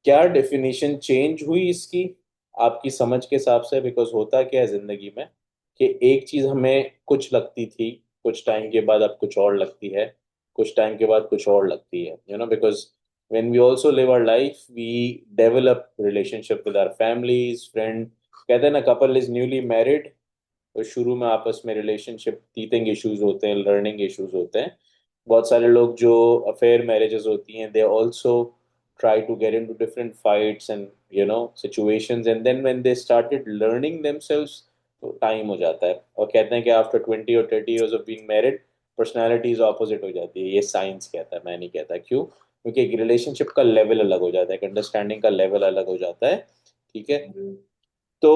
क्या definition change हुई इसकी आपकी समझ के हिसाब से? बिकॉज होता क्या है जिंदगी में कि एक चीज हमें कुछ लगती थी, कुछ टाइम के बाद अब कुछ और लगती है, कुछ टाइम के बाद कुछ और लगती है, because when we also live our life we develop relationship with our families friend। कहते हैं ना, कपल इज न्यूली मैरिड, तो शुरू में आपस में रिलेशनशिप टीथिंग इश्यूज होते हैं, लर्निंग इश्यूज होते हैं। बहुत सारे लोग जो अफेयर मैरिजेस होती हैं, they also try to get into different fights and situations, and then when they started learning themselves, तो टाइम हो जाता है। और कहते हैं कि आफ्टर 20 और 30 years of being married personalities opposite हो जाती है। ये साइंस कहता है, मैं नहीं कहता। क्यों? क्योंकि एक रिलेशनशिप का लेवल अलग हो जाता है, एक अंडरस्टैंडिंग का लेवल अलग हो जाता है। ठीक है। तो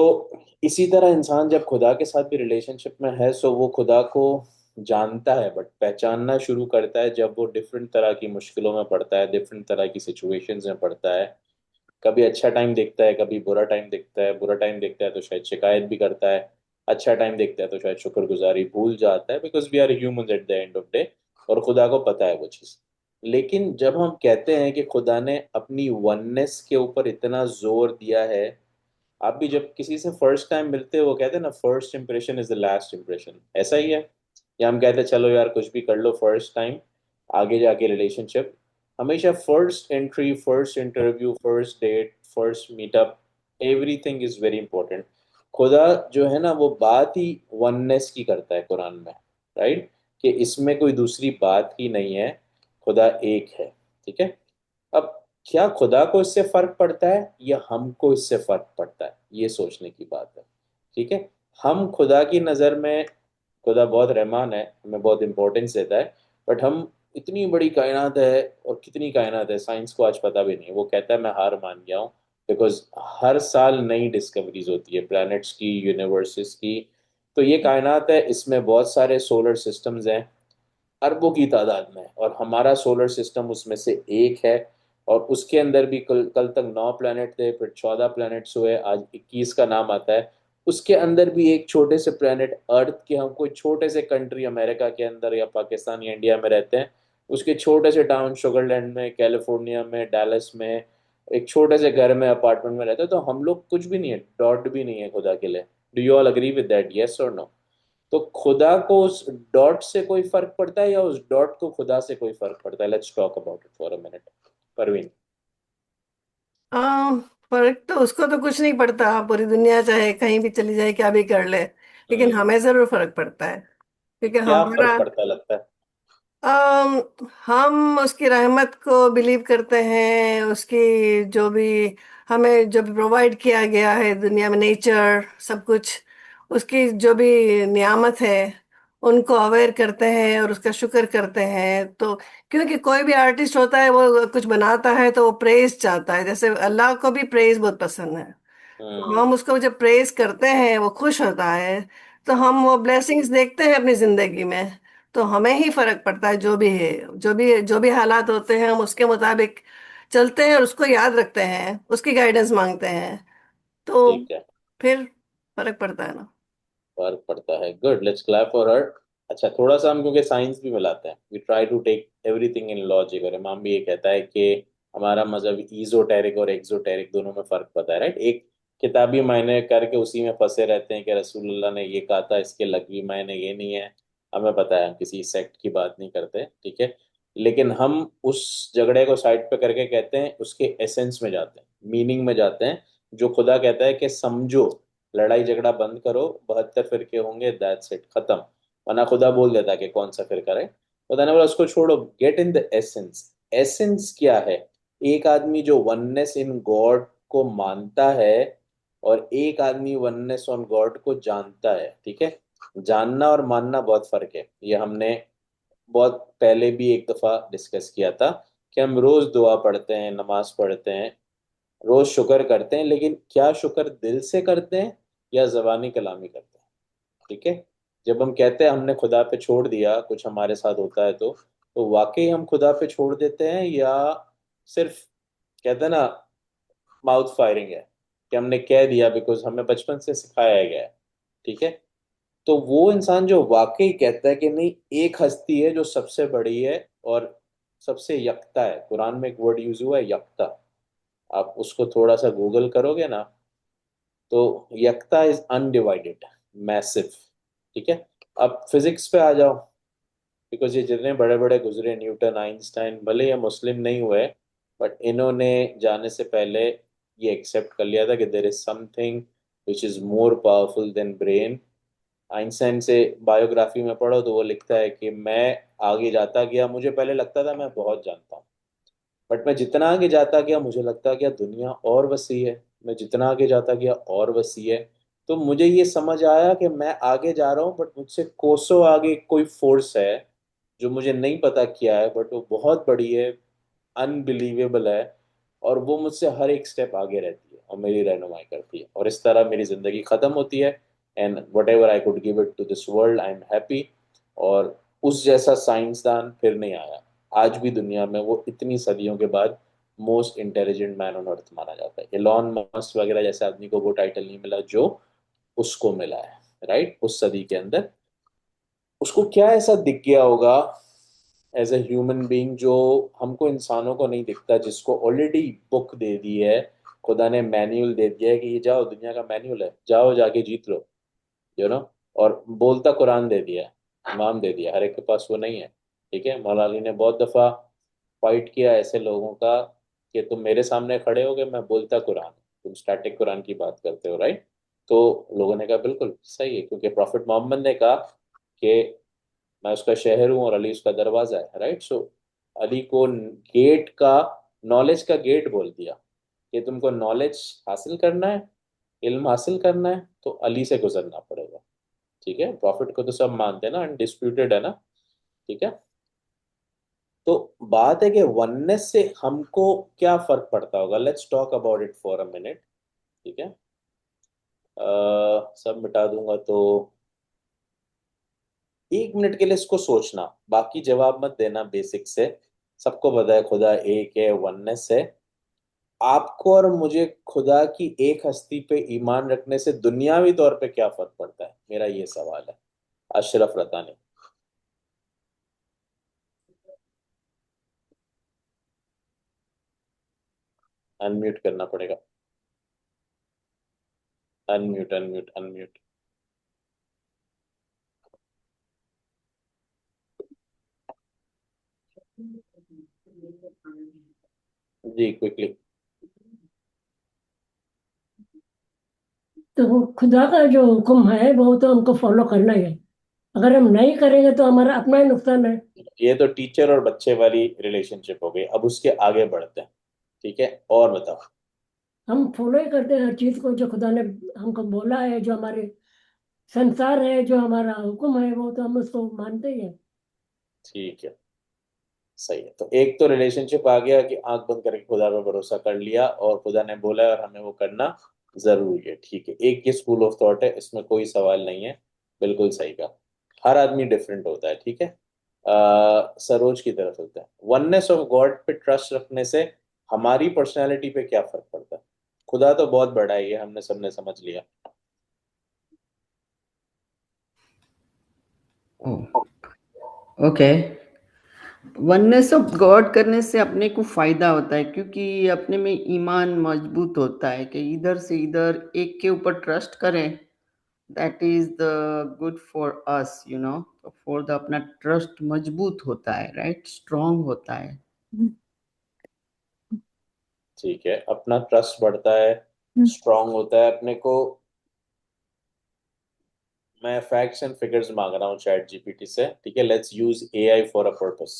इसी तरह इंसान जब खुदा के साथ भी रिलेशनशिप में है, सो वो खुदा को जानता है, बट पहचानना शुरू करता है जब वो डिफरेंट तरह की मुश्किलों में पड़ता है, डिफरेंट तरह की सिचुएशंस में पड़ता है। कभी अच्छा टाइम देखता है, कभी बुरा टाइम देखता है। बुरा टाइम देखता है तो शायद शिकायत भी करता है, अच्छा टाइम देखता है तो शायद शुक्रगुजारी भूल जाता है, because we are humans at the end of day. और खुदा को पता है वो चीज़। लेकिन जब हम कहते हैं कि खुदा ने अपनी वननेस के ऊपर इतना जोर दिया है, आप भी जब किसी से फर्स्ट टाइम मिलते हो, वो कहते हैं ना, first impression is the last impression. ऐसा ही है। या हम कहते हैं चलो यार कुछ भी कर लो फर्स्ट टाइम, आगे जाके रिलेशनशिप। हमेशा first entry, first interview, first date, first meetup, everything is very important. खुदा जो है ना, वो बात ही वननेस की करता है कुरान में, राइट? कि इसमें कोई दूसरी बात ही नहीं है, खुदा एक है। ठीक है। अब क्या खुदा को इससे फर्क पड़ता है या हमको इससे फर्क पड़ता है, ये सोचने की बात है। ठीक है। हम खुदा की नज़र में, खुदा बहुत रहमान है, हमें बहुत इंपॉर्टेंस देता है, बट हम, इतनी बड़ी कायनात है, और कितनी कायनात है साइंस को आज पता भी नहीं। वो कहता है मैं हार मान गया हूँ, बिकॉज हर साल नई डिस्कवरीज होती है, प्लैनेट्स की, यूनिवर्सेस की। तो ये कायनात है, इसमें बहुत सारे सोलर सिस्टम्स हैं, अरबों की तादाद में, और हमारा सोलर सिस्टम उसमें से एक है। और उसके अंदर भी कल कल तक 9 प्लैनेट थे, फिर 14 प्लैनेट्स हुए, आज 21 का नाम आता है। उसके अंदर भी एक छोटे से प्लैनेट अर्थ के, हम कोई छोटे से कंट्री अमेरिका के अंदर या पाकिस्तान या इंडिया में रहते हैं, उसके छोटे से टाउन शुगरलैंड में, कैलिफोर्निया में, डैलस में, एक छोटे से घर में, अपार्टमेंट में रहते हैं। तो हम लोग कुछ भी नहीं है, डॉट भी नहीं है खुदा के लिए। Do you all agree with that, yes और नो? तो खुदा को उस डॉट से कोई फर्क पड़ता है या उस डॉट को खुदा से कोई फर्क पड़ता है? Let's talk about it for a minute. Parveen. आ, फर्क तो उसको तो कुछ नहीं पड़ता, पूरी दुनिया चाहे कहीं भी चली जाए, क्या भी कर ले, लेकिन हम्म। हमें जरूर फर्क पड़ता है क्योंकि क्या हमारा फर्क पड़ता है लगता है? हम उसकी रहमत को बिलीव करते हैं। उसकी जो भी हमें जो भी प्रोवाइड किया गया है दुनिया में, नेचर सब कुछ, उसकी जो भी नियामत है, उनको अवेयर करते हैं और उसका शुक्र करते हैं। तो क्योंकि कोई भी आर्टिस्ट होता है, वो कुछ बनाता है तो वो प्रेज चाहता है, जैसे अल्लाह को भी प्रेज बहुत पसंद है। तो हम्म। हम उसको जब प्रेज करते हैं, वो खुश होता है, तो हम वो ब्लेसिंग्स देखते हैं अपनी जिंदगी में। तो हमें ही फर्क पड़ता है, जो भी है, जो भी हालात होते हैं, हम उसके मुताबिक चलते हैं और उसको याद रखते हैं, उसकी गाइडेंस मांगते हैं। तो ठीक है। फिर फर्क पड़ता है ना। फर्क पड़ता है, good, let's clap for her. अच्छा, थोड़ा सा हम क्योंकि साइंस भी मिलाते हैं, we try to take everything in logic. और इमाम भी ये कहता है कि हमारा मजहब ईजोटेरिक और एक्सोटेरिक दोनों में फर्क पता है, राइट? एक किताबी मायने करके उसी में फंसे रहते हैं कि रसूलुल्लाह ने ये कहा था, इसके लघवी मायने ये नहीं है। हमें पता है, हम किसी सेक्ट की बात नहीं करते, ठीक है। लेकिन हम उस झगड़े को साइड पे करके कहते हैं, उसके एसेंस में जाते हैं, मीनिंग में जाते हैं। जो खुदा कहता है कि समझो, लड़ाई झगड़ा बंद करो, 72 फिरके होंगे, दैट्स इट, खत्म। वरना खुदा बोल देता कि कौन सा फिरका है। खुदा ने बोला उसको छोड़ो, get in the essence. Essence क्या है? एक आदमी जो वननेस इन गॉड को मानता है, और एक आदमी वननेस ऑन गॉड को जानता है। ठीक है। जानना और मानना बहुत फर्क है। ये हमने बहुत पहले भी एक दफा डिस्कस किया था कि हम रोज दुआ पढ़ते हैं, नमाज पढ़ते हैं, रोज शुक्र करते हैं, लेकिन क्या शुक्र दिल से करते हैं या जबानी कलामी करते हैं? ठीक है। जब हम कहते हैं हमने खुदा पे छोड़ दिया, कुछ हमारे साथ होता है, तो वाकई हम खुदा पे छोड़ देते हैं, या सिर्फ कहते हैं ना, माउथ फायरिंग है कि हमने कह दिया बिकॉज हमें बचपन से सिखाया गया है। ठीक है। तो वो इंसान जो वाकई कहता है कि नहीं, एक हस्ती है जो सबसे बड़ी है और सबसे यकता है, कुरान में एक वर्ड यूज हुआ है, यकता। आप उसको थोड़ा सा गूगल करोगे ना, तो यकता इज अनडिवाइडेड, मैसिव। ठीक है। अब फिजिक्स पे आ जाओ, बिकॉज ये जितने बड़े बड़े गुजरे, न्यूटन, आइंस्टाइन, भले ये मुस्लिम नहीं हुए, बट इन्होंने जाने से पहले ये एक्सेप्ट कर लिया था कि there is something which is more powerful than brain. Einstein से बायोग्राफी में पढ़ो तो वो लिखता है कि मैं आगे जाता गया, मुझे पहले लगता था मैं बहुत जानता हूँ, बट मैं जितना आगे जाता गया मुझे लगता गया दुनिया और वसी है। मैं जितना आगे जाता गया और वसी है। तो मुझे ये समझ आया कि मैं आगे जा रहा हूँ, बट मुझसे कोसों आगे कोई फोर्स है जो मुझे नहीं पता क्या है, बट वो बहुत बड़ी है, अनबिलीवेबल है, और वो मुझसे हर एक स्टेप आगे रहती है और मेरी रहनुमाई करती है, और इस तरह मेरी ज़िंदगी ख़त्म होती है। And whatever I could give it to this world, I am happy. और उस जैसा साइंसदान फिर नहीं आया। आज भी दुनिया में वो इतनी सदियों के बाद most intelligent man on earth माना जाता है। एलॉन मस्क वगैरह जैसे आदमी को वो टाइटल नहीं मिला जो उसको मिला है, राइट, उस सदी के अंदर। उसको क्या ऐसा दिख गया होगा एज ए ह्यूमन बीइंग जो हमको इंसानों को नहीं दिखता, जिसको ऑलरेडी बुक दे दी है, खुदा ने मैन्युअल दे दिया है कि ये जाओ, दुनिया का मैन्युअल है, जाओ जाके जीत लो, यू नो। और बोलता कुरान दे दिया है, इमाम दे दिया, हर एक के पास वो नहीं है। ठीक है। मौला अली ने बहुत दफ़ा फाइट किया ऐसे लोगों का कि तुम मेरे सामने खड़े हो गए, मैं बोलता कुरान, तुम स्टैटिक कुरान की बात करते हो, राइट। तो लोगों ने कहा बिल्कुल सही है, क्योंकि प्रॉफिट मोहम्मद ने कहा कि मैं उसका शहर हूँ और अली उसका दरवाजा है, राइट। सो अली को गेट का, नॉलेज का गेट बोल दिया कि तुमको नॉलेज हासिल करना है, इल्म हासिल करना है, तो अली से गुजरना पड़ेगा। ठीक है। प्रॉफिट को तो सब मानते हैं ना, अनडिस्प्यूटेड है ना। ठीक है। तो बात है कि वननेस से हमको क्या फर्क पड़ता होगा। Let's talk about it for a minute. ठीक है। सब मिटा दूंगा तो 1 मिनट के लिए इसको सोचना, बाकी जवाब मत देना बेसिक से। सबको पता है खुदा एक है, वननेस है। आपको और मुझे खुदा की एक हस्ती पे ईमान रखने से दुनियावी तौर पे क्या फर्क पड़ता है, मेरा ये सवाल है। अशरफ रतानी। अनम्यूट करना पड़ेगा। Unmute unmute unmute. जी क्विकली। तो वो खुदा का जो हुक्म है वो तो हमको फॉलो करना ही है। अगर हम नहीं करेंगे तो हमारा अपना ही नुकसान है। ये तो टीचर और बच्चे वाली रिलेशनशिप हो गई, अब उसके आगे बढ़ते हैं। ठीक है, और बताओ। हम फॉलो ही करते हैं हर चीज को जो खुदा ने हमको बोला है, जो हमारे संसार है, जो हमारा हुक्म है, वो तो हम उसको मानते ही हैं। ठीक है, सही है। तो एक तो रिलेशनशिप आ गया कि आंख बंद करके खुदा पर भरोसा कर लिया, और खुदा ने बोला है और हमें वो करना जरूरी है। ठीक है, एक ये स्कूल ऑफ थॉट है, इसमें कोई सवाल नहीं है। बिल्कुल सही कहा। हर आदमी डिफरेंट होता है। ठीक है। सरोज की तरफ होता है, वननेस ऑफ गॉड पे ट्रस्ट रखने से हमारी पर्सनैलिटी पे क्या फर्क पड़ता है। खुदा तो बहुत बड़ा है, ये हमने सबने समझ लिया। ओके। वननेस ऑफ गॉड करने से अपने को फायदा होता है, क्योंकि अपने में ईमान मजबूत होता है कि इधर से इधर एक के ऊपर ट्रस्ट करें। That is the good for us, you know. For the अपना ट्रस्ट मजबूत होता है, राइट, स्ट्रांग होता है। ठीक है, अपना ट्रस्ट बढ़ता है, स्ट्रांग होता है अपने को। मैं फैक्ट्स एंड फिगर्स मांग रहा हूँ चैट जीपीटी से। ठीक है, let's use AI for a purpose.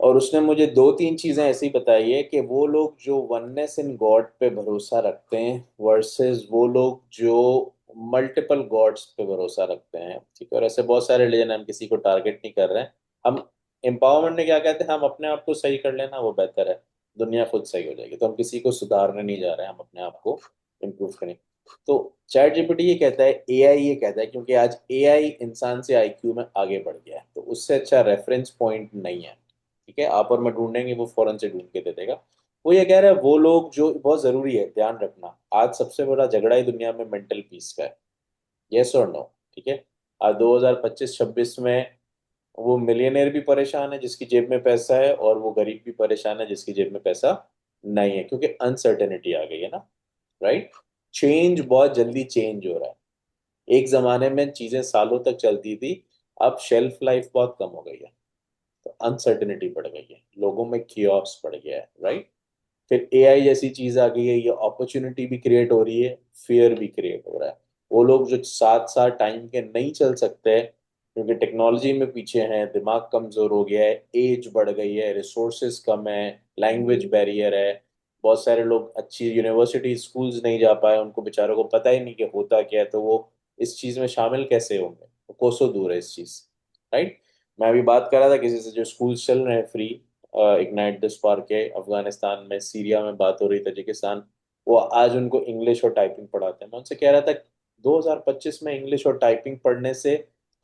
और उसने मुझे दो तीन चीजें ऐसी बताई है कि वो लोग जो वननेस इन गॉड पे भरोसा रखते हैं वर्सेस वो लोग जो मल्टीपल गॉड्स पे भरोसा रखते हैं। ठीक है। और ऐसे बहुत सारे रिलीजन, हम किसी को टारगेट नहीं कर रहे हैं। हम एम्पावरमेंट में क्या कहते हैं, हम अपने आप को सही कर लेना वो बेहतर है, दुनिया खुद सही हो जाएगी। तो हम किसी को सुधारने नहीं जा रहे हैं, हम अपने आप को इम्प्रूव करें। तो चैट जीपीटी ये कहता है, एआई ये कहता है, क्योंकि आज एआई इंसान से आईक्यू में आगे बढ़ गया है, तो उससे अच्छा रेफरेंस पॉइंट नहीं है। ठीक है, आप और मैं ढूंढेंगे, वो फौरन से ढूंढ के दे देगा। वो ये कह रहा है वो लोग जो, बहुत जरूरी है ध्यान रखना, आज सबसे बड़ा झगड़ा ही दुनिया में मेंटल पीस का है। यस और नो। ठीक है। आज 2025-26 में वो मिलियनेयर भी परेशान है जिसकी जेब में पैसा है, और वो गरीब भी परेशान है जिसकी जेब में पैसा नहीं है, क्योंकि अनसर्टेनिटी आ गई है ना, राइट। चेंज बहुत जल्दी चेंज हो रहा है। एक जमाने में चीजें सालों तक चलती थी, अब शेल्फ लाइफ बहुत कम हो गई है। तो अनसर्टेनिटी बढ़ गई है, लोगों में कियोस बढ़ गया है, राइट। फिर एआई जैसी चीज आ गई है, ये अपॉर्चुनिटी भी क्रिएट हो रही है, फियर भी क्रिएट हो रहा है। वो लोग जो साथ साथ टाइम के नहीं चल सकते क्योंकि टेक्नोलॉजी में पीछे हैं, दिमाग कमजोर हो गया है, एज बढ़ गई है, रिसोर्सेज कम है, लैंग्वेज बैरियर है, बहुत सारे लोग अच्छी यूनिवर्सिटी स्कूल्स नहीं जा पाए, उनको बेचारों को पता ही नहीं कि होता क्या है, तो वो इस चीज में शामिल कैसे होंगे, वो कोसों दूर है इस चीज, राइट। मैं अभी बात कर रहा था किसी से जो स्कूल चल रहे हैं फ्री, इग्नाइट द स्पार्क के, अफगानिस्तान में, सीरिया में बात हो रही, तजिकिस्तान, वो आज उनको इंग्लिश और टाइपिंग पढ़ाते हैं। मैं उनसे कह रहा था 2025 में इंग्लिश और टाइपिंग पढ़ने से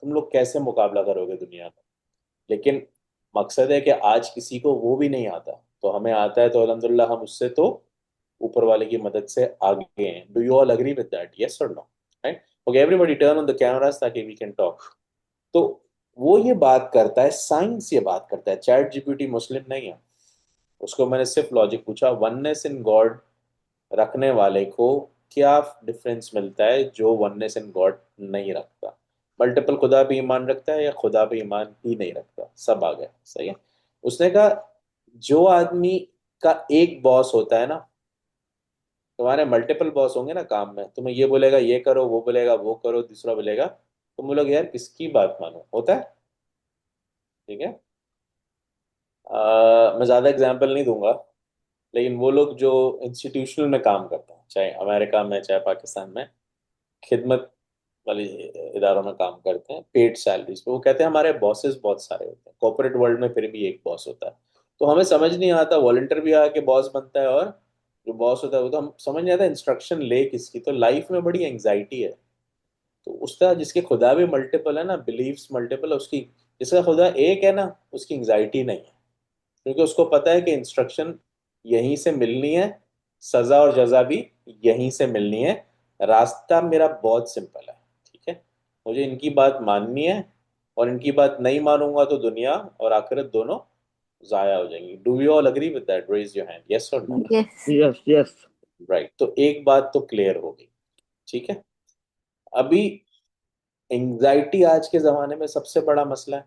तुम लोग कैसे मुकाबला करोगे दुनिया का। लेकिन मकसद है कि आज किसी को वो भी नहीं आता, तो हमें आता है, तो अल्हम्दुलिल्लाह हम उससे तो ऊपर वाले की मदद से आगे हैं। Do you all agree with that, yes और no, right. Okay, everybody turn on the cameras ताकि वी कैन टॉक। तो वो ये बात करता है, साइंस ये बात करता है, चैट जीपीटी मुस्लिम नहीं है। उसको मैंने सिर्फ लॉजिक पूछा, वननेस इन गॉड रखने वाले को क्या डिफरेंस मिलता है जो वननेस इन गॉड नहीं रखता। मल्टीपल खुदा पे ईमान रखता है या खुदा पे ईमान ही नहीं रखता, सब आ गया, सही है। उसने कहा जो आदमी का एक बॉस होता है ना, तुम्हारे मल्टीपल बॉस होंगे ना काम में, तुम्हें ये बोलेगा ये करो, वो बोलेगा वो करो, दूसरा बोलेगा, तुम बोलोगे यार किसकी बात मानो, होता है, ठीक है। मैं ज़्यादा एग्जाम्पल नहीं दूंगा, लेकिन वो लोग जो इंस्टीट्यूशनल में काम करते हैं, चाहे अमेरिका में चाहे पाकिस्तान में, खिदमत वाली इदारों में काम करते हैं पेड सैलरीज पे, वो कहते हैं हमारे बॉसेस बहुत सारे होते हैं, कॉर्पोरेट वर्ल्ड में फिर भी एक बॉस होता है। तो हमें समझ नहीं आता, वॉलंटियर भी आके बॉस बनता है, और जो बॉस होता है वो तो हम समझ नहीं आता इंस्ट्रक्शन ले किसकी, तो लाइफ में बड़ी एंग्जाइटी है। तो उसका जिसके खुदा भी मल्टीपल है ना, बिलीव्स मल्टीपल है उसकी, जिसका खुदा एक है ना उसकी एंग्जाइटी नहीं है, क्योंकि उसको पता है कि इंस्ट्रक्शन यहीं से मिलनी है, सजा और जजा भी यहीं से मिलनी है, रास्ता मेरा बहुत सिंपल है, ठीक है। मुझे इनकी बात माननी है, और इनकी बात नहीं मानूंगा तो दुनिया और आखिरत दोनों जाया हो जाएंगी। Do you all agree with that, raise your hand, yes और no. Yes. Yes yes. Right, तो एक बात तो क्लियर हो गई, ठीक है। अभी एंजाइटी आज के जमाने में सबसे बड़ा मसला है,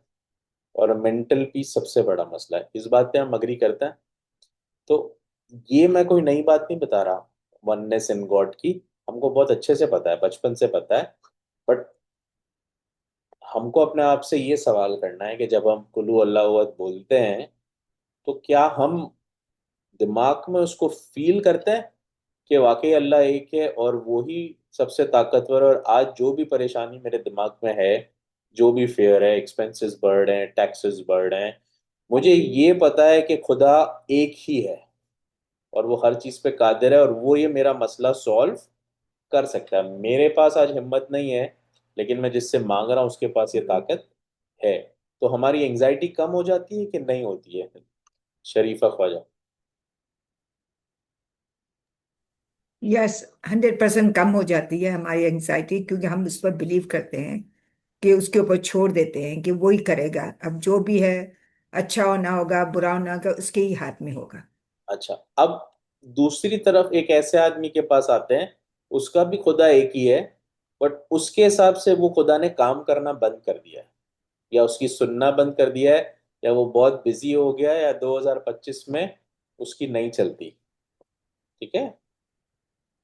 और मेंटल पीस सबसे बड़ा मसला है, इस बात पे हम अग्री करते हैं। तो ये मैं कोई नई बात नहीं बता रहा, वननेस इन गॉड की हमको बहुत अच्छे से पता है, बचपन से पता है। बट हमको अपने आप से ये सवाल करना है कि जब हम कुलू अल्लाह अहद बोलते हैं, तो क्या हम दिमाग में उसको फील करते हैं कि वाकई अल्लाह एक है, और वो ही सबसे ताकतवर, और आज जो भी परेशानी मेरे दिमाग में है, जो भी फेयर है, एक्सपेंसेस बढ़ रहे हैं, टैक्सेस बढ़ रहे हैं, मुझे ये पता है कि खुदा एक ही है, और वो हर चीज पे कादिर है, और वो ये मेरा मसला सॉल्व कर सकता है। मेरे पास आज हिम्मत नहीं है, लेकिन मैं जिससे मांग रहा हूँ उसके पास ये ताकत है। तो हमारी एंजाइटी कम हो जाती है कि नहीं होती है, शरीफा ख्वाजा। यस, 100% कम हो जाती है हमारी एंग्जाइटी, क्योंकि हम उस पर बिलीव करते हैं कि उसके ऊपर छोड़ देते हैं कि वो ही करेगा, अब जो भी है, अच्छा होना होगा बुरा होना होगा उसके ही हाथ में होगा। अच्छा, अब दूसरी तरफ एक ऐसे आदमी के पास आते हैं, उसका भी खुदा एक ही है, बट उसके हिसाब से वो खुदा ने काम करना बंद कर दिया है, या उसकी सुनना बंद कर दिया है, या वो बहुत बिजी हो गया है, या 2025 में उसकी नहीं चलती, ठीक है।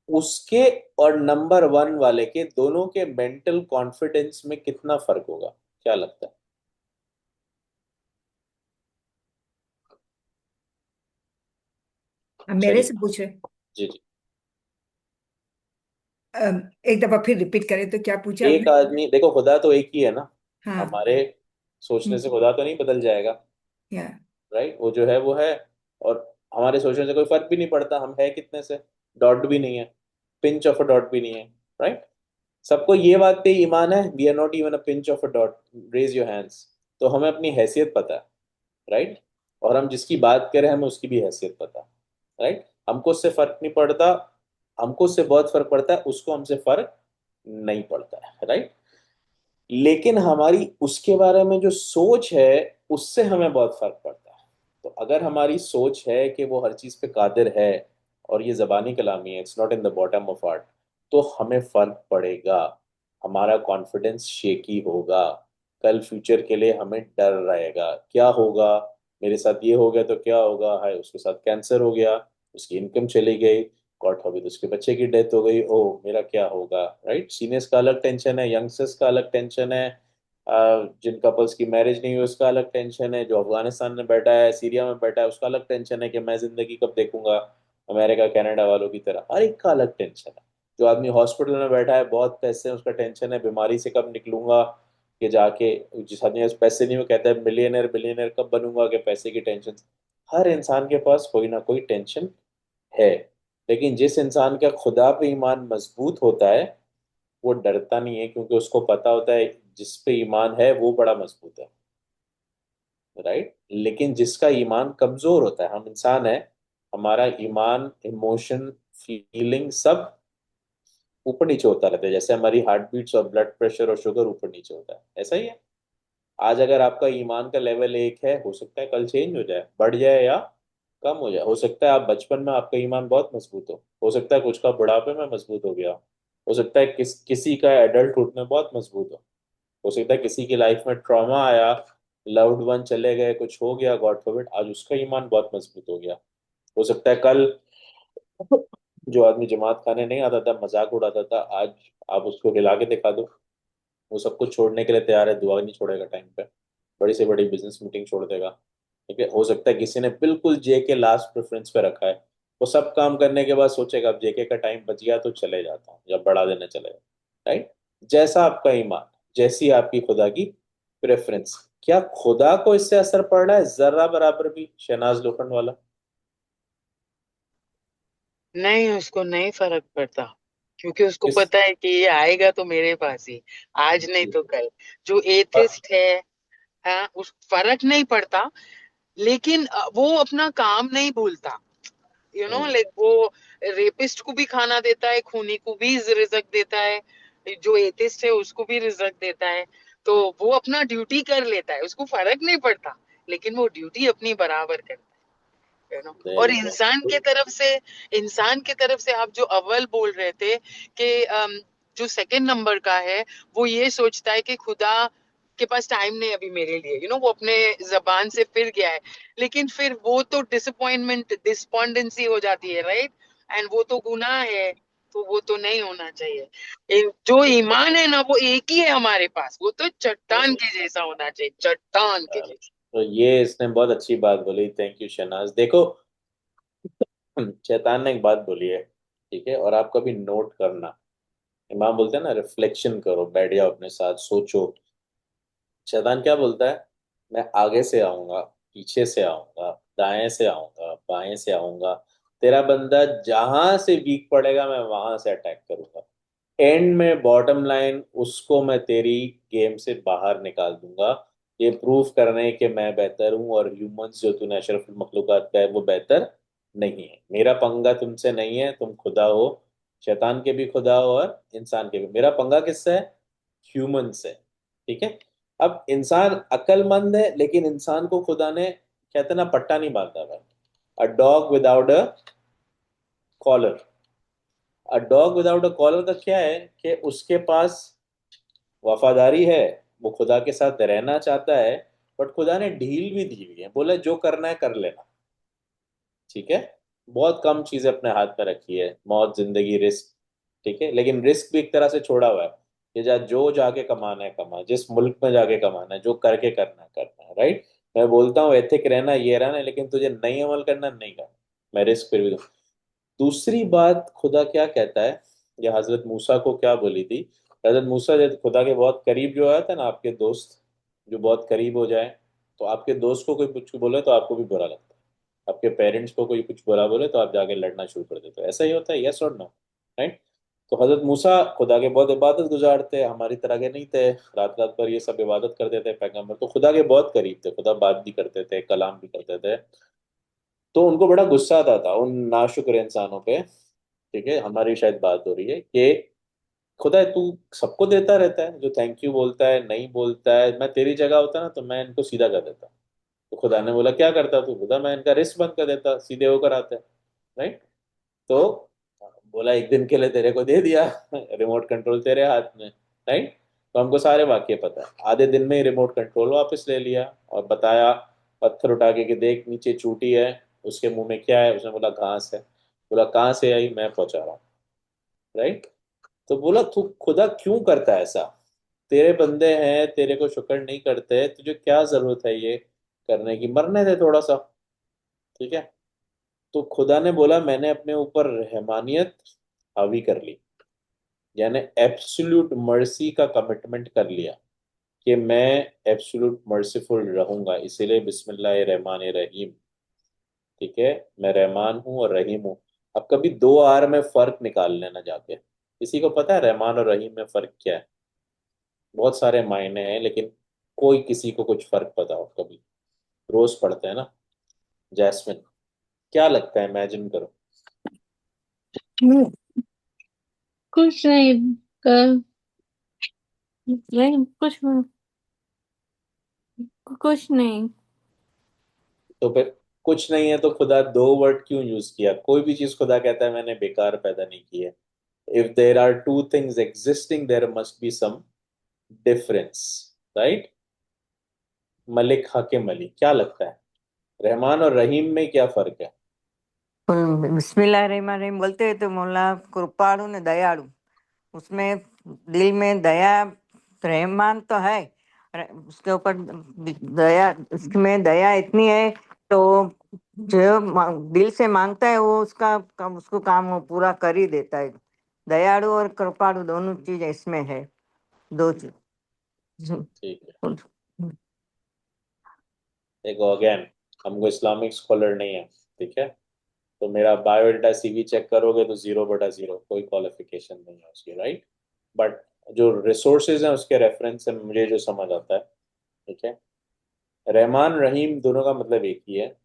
उसके और नंबर वन वाले के दोनों के मेंटल कॉन्फिडेंस में कितना फर्क होगा, क्या लगता है। अब मेरे चलिए, से पूछ रहे, जी जी। एक दफा फिर रिपीट करें तो क्या पूछा एक आपने? आदमी, देखो खुदा तो एक ही है ना, हाँ। हमारे सोचने से हम्म, खुदा तो नहीं बदल जाएगा, या राइट। वो जो है वो है, और हमारे सोचने से कोई फर्क भी नहीं पड़ता, हम है कितने से, डॉट भी नहीं है, पिंच ऑफ अ डॉट भी नहीं है, राइट। सबको ये बात पे ईमान है, we are not even a pinch of a dot, raise your hands. तो हमें अपनी हैसियत पता है, राइट, और हम जिसकी बात करें हमें उसकी भी हैसियत पता है, राइट। हमको उससे फर्क नहीं पड़ता, हमको उससे बहुत फर्क पड़ता है, उसको हमसे फर्क नहीं पड़ता है, राइट। लेकिन हमारी उसके बारे में जो सोच है, उससे हमें बहुत फर्क पड़ता है। तो अगर हमारी सोच है कि वो हर चीज़ पे कादिर है, और ये ज़बानी कलामी है, it's not in the bottom of art, तो हमें फ़र्क पड़ेगा, हमारा कॉन्फिडेंस शेकी होगा, कल फ्यूचर के लिए हमें डर रहेगा, क्या होगा, मेरे साथ ये हो गया तो क्या होगा, हाय उसके साथ कैंसर हो गया, उसकी इनकम चली गई, गॉड फॉरबिड उसके बच्चे की डेथ हो गई, ओ मेरा क्या होगा, राइट। सीनियर्स का अलग टेंशन है, यंगस्टर्स का अलग टेंशन है, जिन कपल्स की मैरिज नहीं हुई उसका अलग टेंशन है, जो अफगानिस्तान में बैठा है, सीरिया में बैठा है, उसका अलग टेंशन है कि मैं जिंदगी कब देखूंगा, अमेरिका कनाडा वालों की तरह हर एक का अलग टेंशन है। जो आदमी हॉस्पिटल में बैठा है, बहुत पैसे हैं, उसका टेंशन है बीमारी से कब निकलूंगा, कि जाके, जिस आदमी के पास पैसे नहीं, वो कहता है मिलियनर बिलियनर कब बनूंगा, कि पैसे की टेंशन। हर इंसान के पास कोई ना कोई टेंशन है। लेकिन जिस इंसान का खुदा पे ईमान मजबूत होता है, वो डरता नहीं है, क्योंकि उसको पता होता है जिस पे ईमान है वो बड़ा मजबूत है, राइट। लेकिन जिसका ईमान कमजोर होता है, हम इंसान है, हमारा ईमान, इमोशन, फीलिंग सब ऊपर नीचे होता रहता है, जैसे हमारी हार्ट बीट्स और ब्लड प्रेशर और शुगर ऊपर नीचे होता है, ऐसा ही है। आज अगर आपका ईमान का लेवल 1 है, हो सकता है कल चेंज हो जाए, बढ़ जाए या कम हो जाए। हो सकता है आप बचपन में आपका ईमान बहुत मजबूत हो सकता है कुछ का बुढ़ापे में मजबूत हो गया, हो सकता है किसी का एडल्टहुड में बहुत मजबूत हो सकता है किसी की लाइफ में ट्रॉमा आया, लव्ड वन चले गए, कुछ हो गया गॉड फॉरबिड, आज उसका ईमान बहुत मजबूत हो गया। हो सकता है कल जो आदमी जमात खाने नहीं आता था, मजाक उड़ाता था, आज आप उसको हिला के दिखा दो, वो सब कुछ छोड़ने के लिए तैयार है, दुआ नहीं छोड़ेगा टाइम पे, बड़ी से बड़ी बिजनेस मीटिंग छोड़ देगा। ठीक है, हो सकता है किसी ने बिल्कुल जेके लास्ट प्रेफरेंस पे रखा है, वो सब काम करने के बाद सोचेगा अब जेके का टाइम बच गया तो चले जाता हूँ, या बढ़ा देने चले जाता, राइट। जैसा आपका ईमान, जैसी आपकी खुदा की प्रेफरेंस, क्या खुदा को इससे असर पड़ रहा है जर्रा बराबर भी, शहनाज लोखंड वाला? नहीं, उसको नहीं फर्क पड़ता, क्योंकि उसको किस पता है कि ये आएगा तो मेरे पास ही, आज नहीं तो कल। जो हाँ, एथिस्ट है, हाँ, उस फर्क नहीं पड़ता। लेकिन वो अपना काम नहीं भूलता, लाइक वो रेपिस्ट को भी खाना देता है, खूनी को भी रिजक देता है, जो एथिस्ट है उसको भी रिजक देता है। तो वो अपना ड्यूटी कर लेता है, उसको फर्क नहीं पड़ता, लेकिन वो ड्यूटी अपनी बराबर करता है, there और you go. इंसान के तरफ से आप जो अव्वल बोल रहे थे कि जो सेकंड नंबर का है, वो ये सोचता है कि खुदा के पास टाइम नहीं अभी मेरे लिए, वो अपने जबान से फिर गया है। लेकिन फिर वो तो डिसअपॉइंटमेंट, डिस्पॉन्डेंसी हो जाती है, राइट। एंड वो तो गुनाह है, तो वो तो नहीं होना चाहिए। जो ईमान है ना, वो एक ही है हमारे पास, वो तो चट्टान के जैसा होना चाहिए, चट्टान के जैसा। तो ये इसने बहुत अच्छी बात बोली, थैंक यू शहनाज। देखो, शैतान ने एक बात बोली है, ठीक है, और आप कभी नोट करना, इमाम बोलते हैं ना, रिफ्लेक्शन करो, बैठ जाओ अपने साथ सोचो। शैतान क्या बोलता है? मैं आगे से आऊंगा, पीछे से आऊंगा, दाएं से आऊंगा, बाएं से आऊंगा, तेरा बंदा जहां से वीक पड़ेगा मैं वहां से अटैक करूंगा, एंड में बॉटम लाइन उसको मैं तेरी गेम से बाहर निकाल दूंगा, ये प्रूफ करने कि मैं बेहतर हूं और ह्यूमंस जो तूने अशरफुल मखलूकात का है वो बेहतर नहीं है। मेरा पंगा तुमसे नहीं है, तुम खुदा हो, शैतान के भी खुदा हो और इंसान के भी। मेरा पंगा किससे है? ह्यूमन से। ठीक है। अब इंसान अक्लमंद है, लेकिन इंसान को खुदा ने, कहते हैं ना, पट्टा नहीं बांधा भाई। A dog without a collar, a dog without a collar का क्या है कि उसके पास वफादारी है, वो खुदा के साथ रहना चाहता है, बट खुदा ने ढील भी दी हुई है, बोला जो करना है कर लेना। ठीक है। बहुत कम चीजें अपने हाथ में रखी है, मौत, जिंदगी, रिस्क। ठीक है, लेकिन रिस्क भी एक तरह से छोड़ा हुआ है कि जो जाके कमाना है कमा, जिस मुल्क में जाके कमाना है, जो करके करना है, राइट। मैं बोलता हूँ एथिक रहना, ये रहना, लेकिन तुझे नहीं अमल करना, नहीं करना, मैं रिस्क फिर भी दूँ। दूसरी बात, खुदा क्या कहता है, या हजरत मूसा को क्या बोली थी? हजरत मूसा जब खुदा के बहुत करीब जो आया था ना, आपके दोस्त जो बहुत करीब हो जाए, तो आपके दोस्त को कोई कुछ बोले तो आपको भी बुरा लगता है, आपके पेरेंट्स को कोई कुछ बुरा बोले तो आप जाके लड़ना शुरू कर देते हो, ऐसा ही होता है, यस और नो, राइट। तो हजरत मूसा खुदा के बहुत इबादत गुजार थे, हमारी तरह के नहीं थे रात रात भर ये सब इबादत करते थे, पैगंबर तो खुदा के बहुत करीब थे, खुदा बात भी करते थे, कलाम भी करते थे। तो उनको बड़ा गुस्सा आता था उन नाशुक्र इंसानों पे। ठीक है, हमारी शायद बात हो रही है कि खुदा तू सबको देता रहता है, जो थैंक यू बोलता है, नहीं बोलता है, मैं तेरी जगह होता ना तो मैं इनको सीधा कर देता। तो खुदा ने बोला क्या करता तू? खुदा मैं इनका रिस्क बंद कर देता, सीधे होकर आते, राइट? तो बोला एक दिन के लिए तेरे को दे दिया रिमोट कंट्रोल तेरे हाथ में, राइट? तो हमको सारे वाक्य पता है, आधे दिन में ही रिमोट कंट्रोल वापस ले लिया और बताया, पत्थर उठा के कि देख नीचे चूटी है, उसके मुंह में क्या है? उसने बोला घास है। बोला कहाँ से आई? मैं पहुंचा रहा हूँ, राइट? तो बोला तू खुदा क्यों करता है ऐसा? तेरे बंदे हैं, तेरे को शुक्र नहीं करते, तुझे क्या जरूरत है ये करने की? मरने दे थोड़ा सा, ठीक है? तो खुदा ने बोला मैंने अपने ऊपर रहमानियत हावी कर ली, यानी एब्सोल्यूट मर्सी का कमिटमेंट कर लिया कि मैं एब्सोल्यूट मर्सीफुल रहूंगा, इसीलिए बिस्मिल्लाह रहमान रहीम, ठीक है? मैं रहमान हूँ और रहीम हूँ। अब कभी दो आर में फर्क निकाल लेना जाके, किसी को पता है रहमान और रहीम में फर्क क्या है? बहुत सारे मायने हैं, लेकिन कोई किसी को कुछ फर्क पता हो कभी? रोज पढ़ते हैं ना। जैस्मिन, क्या लगता है? इमेजिन करो। हम्म, कुछ नहीं कर नहीं कुछ नहीं। तो फिर कुछ नहीं है तो खुदा दो वर्ड क्यों यूज किया? कोई भी चीज खुदा कहता है मैंने बेकार पैदा नहीं की है। If there are two things existing there must be some difference, right? मलिक हाकिम अली, क्या लगता है रहमान और रहीम में क्या फर्क है? बिस्मिल्लाहिर्रहमानिर्रहीम बोलते हैं तो मोला कृपाणु ने दयालु, उसमें दिल में दया, रहमान तो है, उसके ऊपर दया, उसमें दया इतनी है तो जो दिल से मांगता है वो उसको काम वो पूरा कर ही देता है। दयालु और कृपाणु दोनों चीज इसमें है, दो चीज। ठीक है, देखो अगेन, हमको इस्लामिक स्कॉलर नहीं है, ठीक है? तो मेरा बायोडाटा सीवी चेक करोगे तो 0/0, कोई क्वालिफिकेशन नहीं है उसकी, राइट? बट जो रिसोर्सेज हैं उसके रेफरेंस से मुझे जो समझ आता है, ठीक है, रहमान रहीम दोनों का मतलब एक ही है।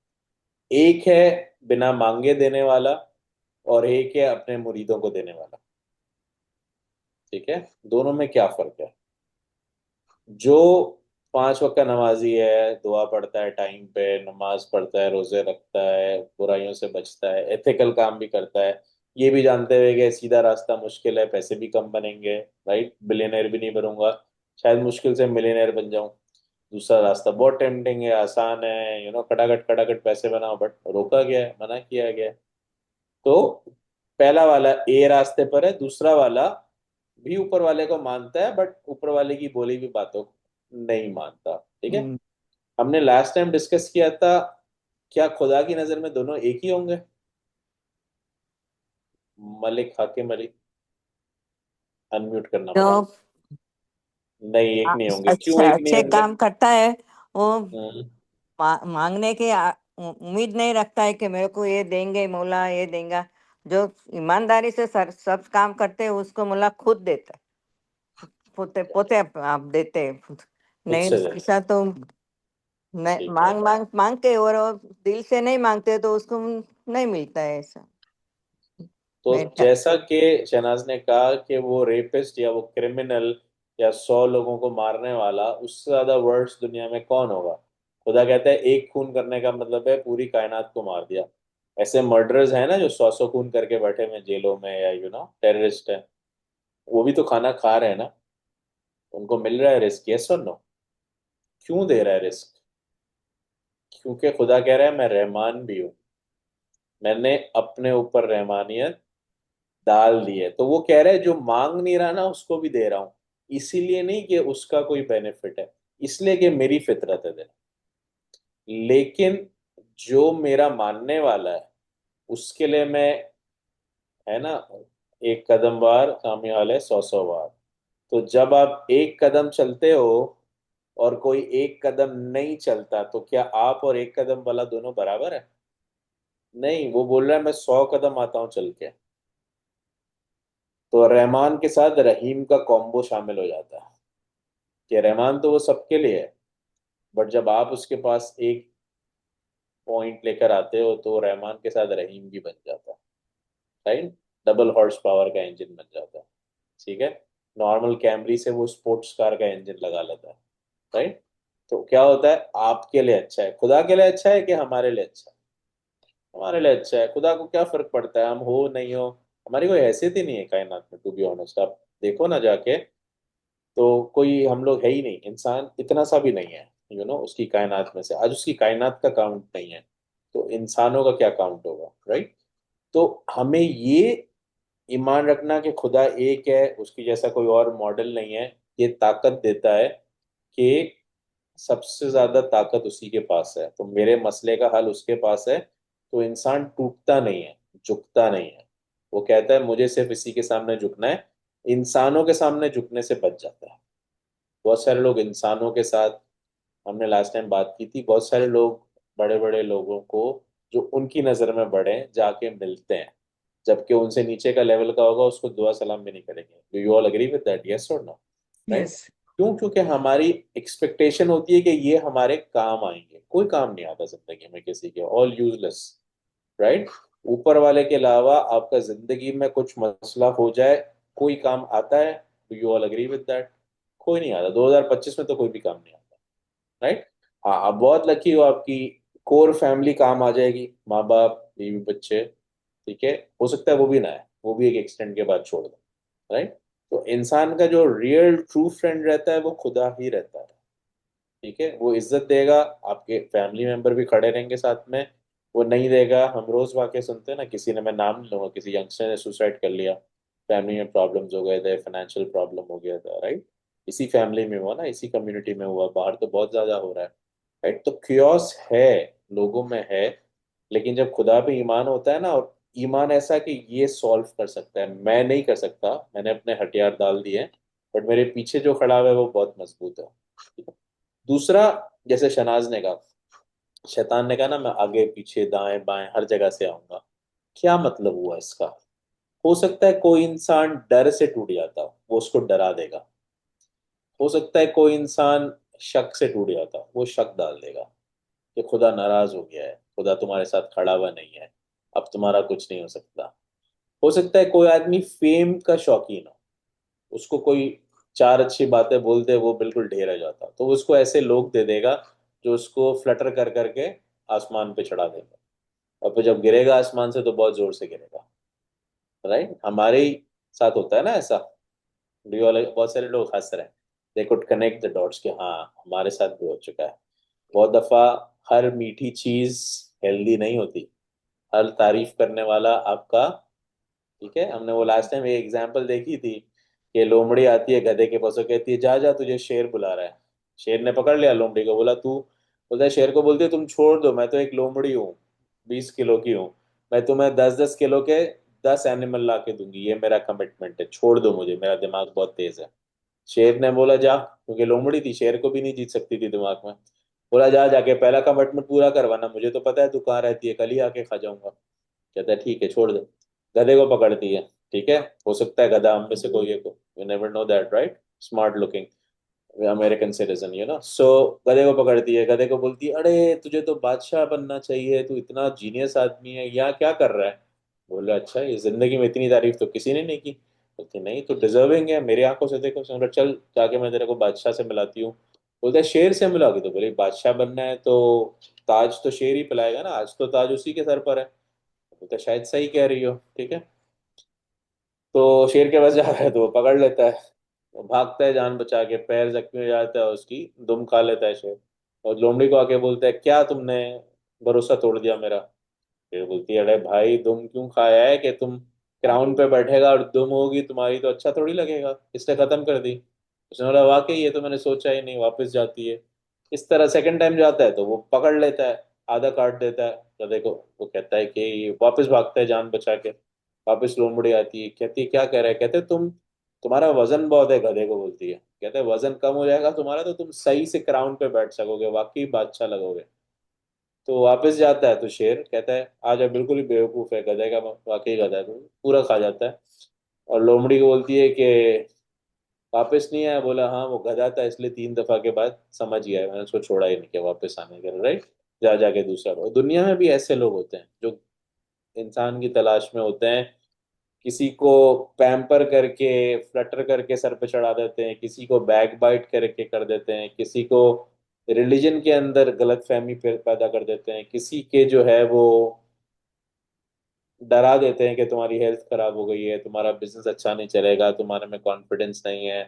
एक है बिना मांगे देने वाला, और एक है अपने मुरीदों को देने वाला, ठीक है? दोनों में क्या फर्क है? जो 5 वक्त का नमाजी है, दुआ पढ़ता है टाइम पे, नमाज पढ़ता है, रोजे रखता है, बुराइयों से बचता है, एथिकल काम भी करता है, ये भी जानते हुए कि सीधा रास्ता मुश्किल है, पैसे भी कम बनेंगे, राइट? बिलियनर भी नहीं बनूंगा, शायद मुश्किल से मिलियनर बन जाऊं। दूसरा रास्ता बहुत टेम्पटिंग है, आसान है, खटाखट खटाखट पैसे बनाओ, बट रोका गया है, मना किया गया है। तो पहला वाला ए रास्ते पर है, दूसरा वाला भी ऊपर वाले को मानता है, बट ऊपर वाले की बोली भी बातों को नहीं मानता, ठीक है? हमने लास्ट टाइम डिस्कस किया था, क्या खुदा की नजर में दोनों एक ही होंगे? मलिक हाकिम अली, अनम्यूट करना जो पड़ेगा। नहीं, एक नहीं होंगे। क्यों अच्छा एक नहीं अच्छे होंगे? काम करता है वो हम्म, मांगने की उम्मीद नहीं रखता है कि मेरे को ये देंगे मौला, ये देंगे। जो ईमानदारी से सब काम करते हैं उसको मौला खुद देता है, पोते पोते आप देते हैं। खुद नहीं से देना, ऐसा तो नहीं, ठीक है। मांग मांग मांग के और वो दिल से नहीं मांगते तो उसको नहीं मिलता है ऐसा। तो मेरा जैसा कि शहनाज ने कहा कि वो रेपिस्ट या वो क्रिमिनल या 100 लोगों को मारने वाला, उससे ज्यादा वर्ड्स दुनिया में कौन होगा? खुदा कहता है एक खून करने का मतलब है पूरी कायनात को मार दिया। ऐसे मर्डरर्स हैं ना जो 100 खून करके बैठे हुए हैं जेलों में, या टेररिस्ट है, वो भी तो खाना खा रहे हैं ना, उनको मिल रहा है रिस्क, यस और नो? क्यों दे रहा है रिस्क? क्योंकि खुदा कह रहा है मैं रहमान भी हूं, मैंने अपने ऊपर रहमानियत डाल दी है। तो वो कह रहा है जो मांग नहीं रहा ना उसको भी दे रहा हूं, इसीलिए नहीं कि उसका कोई बेनिफिट है, इसलिए कि मेरी फितरत है देना। लेकिन जो मेरा मानने वाला है उसके लिए मैं, है ना, एक कदम बार सामने वाले 100 बार। तो जब आप एक कदम चलते हो और कोई एक कदम नहीं चलता, तो क्या आप और एक कदम वाला दोनों बराबर है? नहीं, वो बोल रहा है मैं 100 कदम आता हूँ चल के। तो रहमान के साथ रहीम का कॉम्बो शामिल हो जाता है कि रहमान तो वो सबके लिए है, बट जब आप उसके पास एक पॉइंट लेकर आते हो तो रहमान के साथ रहीम भी बन जाता है, राइट? डबल हॉर्स पावर का इंजन बन जाता है, ठीक है? नॉर्मल कैमरी से वो स्पोर्ट्स कार का इंजन लगा लेता है, राइट? तो क्या होता है, आपके लिए अच्छा है, खुदा के लिए अच्छा है कि हमारे लिए अच्छा है? हमारे लिए अच्छा है। खुदा को क्या फर्क पड़ता है हम हो नहीं हो, हमारी कोई हैसियत ही नहीं है कायनात में, टू बी ऑनेस्ट। आप देखो ना जाके, तो कोई हम लोग है ही नहीं, इंसान इतना सा भी नहीं है उसकी कायनात में से। आज उसकी कायनात का काउंट नहीं है, तो इंसानों का क्या काउंट होगा, राइट? तो हमें ये ईमान रखना कि खुदा एक है, उसकी जैसा कोई और मॉडल नहीं है, ये ताकत देता है कि सबसे ज्यादा ताकत उसी के पास है, तो मेरे मसले का हल उसके पास है। तो इंसान टूटता नहीं है, झुकता नहीं है। वो कहता है मुझे सिर्फ इसी के सामने झुकना है, इंसानों के सामने झुकने से बच जाता है। बहुत सारे लोग इंसानों के साथ, हमने लास्ट टाइम बात की थी, बहुत सारे लोग बड़े बड़े लोगों को जो उनकी नज़र में बड़े हैं जाके मिलते हैं, जबकि उनसे नीचे का लेवल का होगा उसको दुआ सलाम भी नहीं करेंगे। Do you all agree with that, yes और नो? राइट? यस। क्यों? क्योंकि हमारी एक्सपेक्टेशन होती है कि ये हमारे काम आएंगे। कोई काम नहीं आता जिंदगी में किसी के, ऑल यूजलेस, राइट? ऊपर वाले के अलावा आपका जिंदगी में कुछ मसला हो जाए, कोई काम आता है? Do you all agree with that? कोई नहीं आता। 2025 में तो कोई भी काम नहीं आता, राइट? हाँ, आप बहुत लकी हो, आपकी कोर फैमिली काम आ जाएगी, माँ बाप बीवी बच्चे, ठीक है, हो सकता है वो भी ना है, वो भी एक एक्सटेंड के बाद छोड़ दो, राइट? तो इंसान का जो रियल ट्रू फ्रेंड रहता है वो खुदा ही रहता है, ठीक है? वो इज्जत देगा, आपके फैमिली मेंबर भी खड़े रहेंगे साथ में। वो नहीं देगा, हम रोज वाकई सुनते हैं ना, किसी ने, मैं नाम नहीं लूंगा, किसी यंगस्टर ने सुसाइड कर लिया, फैमिली में प्रॉब्लम्स हो गए थे, फाइनेंशियल प्रॉब्लम हो गया था, राइट? इसी फैमिली में हुआ ना, इसी कम्युनिटी में हुआ, बाहर तो बहुत ज्यादा हो रहा है, राइट? तो क्योस है, लोगों में है। लेकिन जब खुदा पे ईमान होता है ना, और ईमान ऐसा कि ये सॉल्व कर सकता है, मैं नहीं कर सकता, मैंने अपने हथियार डाल दिए, बट मेरे पीछे जो खड़ा हुआ है वो बहुत मजबूत है, ठीक है? दूसरा, जैसे शनाज ने कहा, शैतान ने कहा ना मैं आगे पीछे दाएं बाएं हर जगह से आऊंगा, क्या मतलब हुआ इसका? हो सकता है कोई इंसान डर से टूट जाता हो, वो उसको डरा देगा। हो सकता है कोई इंसान शक से टूट जाता हो, वो शक डाल देगा कि खुदा नाराज हो गया है, खुदा तुम्हारे साथ खड़ा हुआ नहीं है, अब तुम्हारा कुछ नहीं हो सकता। हो सकता है कोई आदमी फेम का शौकीन हो, उसको कोई चार अच्छी बातें बोलते वो बिल्कुल ढेर हो जाता, तो वो उसको ऐसे लोग दे देगा जो उसको फ्लटर कर करके आसमान पे चढ़ा देगा, और फिर जब गिरेगा आसमान से तो बहुत जोर से गिरेगा, राइट? हमारे ही साथ होता है ना ऐसा। डी वाले बहुत सारे लोग हंस रहे हैं, they could connect the dots कि हाँ हमारे साथ भी हो चुका है। बहुत दफा हर मीठी चीज हेल्दी नहीं होती, हर तारीफ करने वाला आपका, ठीक है? हमने वो लास्ट टाइम एक एग्जांपल देखी थी कि लोमड़ी आती है गधे के पास और कहती है जा जा तुझे शेर बुला रहा है। शेर ने पकड़ लिया लोमड़ी को, बोला तू, बोलता है शेर को, बोलती है तुम छोड़ दो, मैं तो एक लोमड़ी हूँ, 20 किलो की हूँ, मैं तुम्हें 10-10 किलो के 10 एनिमल ला के दूंगी, ये मेरा कमिटमेंट है, छोड़ दो मुझे, मेरा दिमाग बहुत तेज है। शेर ने बोला जा, क्योंकि लोमड़ी थी, शेर को भी नहीं जीत सकती थी दिमाग में, बोला जा जाके पहला कमिटमेंट पूरा करवाना, मुझे तो पता है तू कहाँ रहती है, कल ही आके खा जाऊंगा। कहता है ठीक है छोड़ दे। गधे को पकड़ती है, ठीक है, हो सकता है गधा हम में से कोई एक हो, you never know that, right? Smart looking American citizen, so गधे को पकड़ती है, गधे को बोलती है अरे तुझे तो बादशाह बनना चाहिए, तू इतना जीनियस आदमी है, यहाँ क्या कर रहा है? बोला अच्छा, ये जिंदगी में इतनी तारीफ तो किसी ने नहीं की। बोलती नहीं तो डिजर्विंग है, मेरी आंखों से देखो। समझ चल जाके मैं तेरे को बादशाह से मिलाती हूँ। बोलता है शेर से मिलाओगी? तो बोले बादशाह बनना है तो ताज तो शेर ही पिलाएगा ना, आज तो ताज उसी के सर पर है। बोलता है शायद सही कह रही हो, ठीक है। तो शेर के पास जा रहा है तो वो पकड़ लेता है, वो भागता है जान बचा के, पैर जख्मी हो जाता है, उसकी दुम खा लेता है शेर। और लोमड़ी को आके बोलता है क्या तुमने भरोसा तोड़ दिया मेरा? फिर बोलती है अरे भाई दुम क्यों खाया है कि तुम क्राउन पे बैठेगा और दुम होगी तुम्हारी तो अच्छा थोड़ी लगेगा, इसने खत्म कर दी। उसने बोला वाकई ये तो मैंने सोचा ही नहीं, वापस जाती है। इस तरह सेकंड टाइम जाता है तो वो पकड़ लेता है, आधा काट देता है गधे को। वो कहता है कि वापस भागता है जान बचा के, वापस लोमड़ी आती है, कहती है क्या कह रहा है? कहते तुम्हारा वजन बहुत है, गधे को बोलती है। कहते हैं वजन कम हो जाएगा तुम्हारा तो तुम सही से क्राउन पे बैठ सकोगे, वाकई बादशाह लगोगे। तो वापस जाता है तो शेर कहता है आजा, बिल्कुल ही बेवकूफ है, गधे का वाकई गधा है, तो पूरा खा जाता है। और लोमड़ी को बोलती है कि वापस नहीं आया? बोला हाँ वो गधा था इसलिए 3 दफा के बाद समझ गया, मैंने उसको छोड़ा ही नहीं किया वापस आने के लिए, राइट? जा जाके दूसरा बार। दुनिया में भी ऐसे लोग होते हैं जो इंसान की तलाश में होते हैं, किसी को पैम्पर करके फ्लटर करके सर पे चढ़ा देते हैं, किसी को बैक बाइट करके कर देते हैं, किसी को रिलीजन के अंदर गलत फहमी पैदा कर देते हैं, किसी के जो है वो डरा देते हैं कि तुम्हारी हेल्थ खराब हो गई है, तुम्हारा बिजनेस अच्छा नहीं चलेगा, तुम्हारे में कॉन्फिडेंस नहीं है।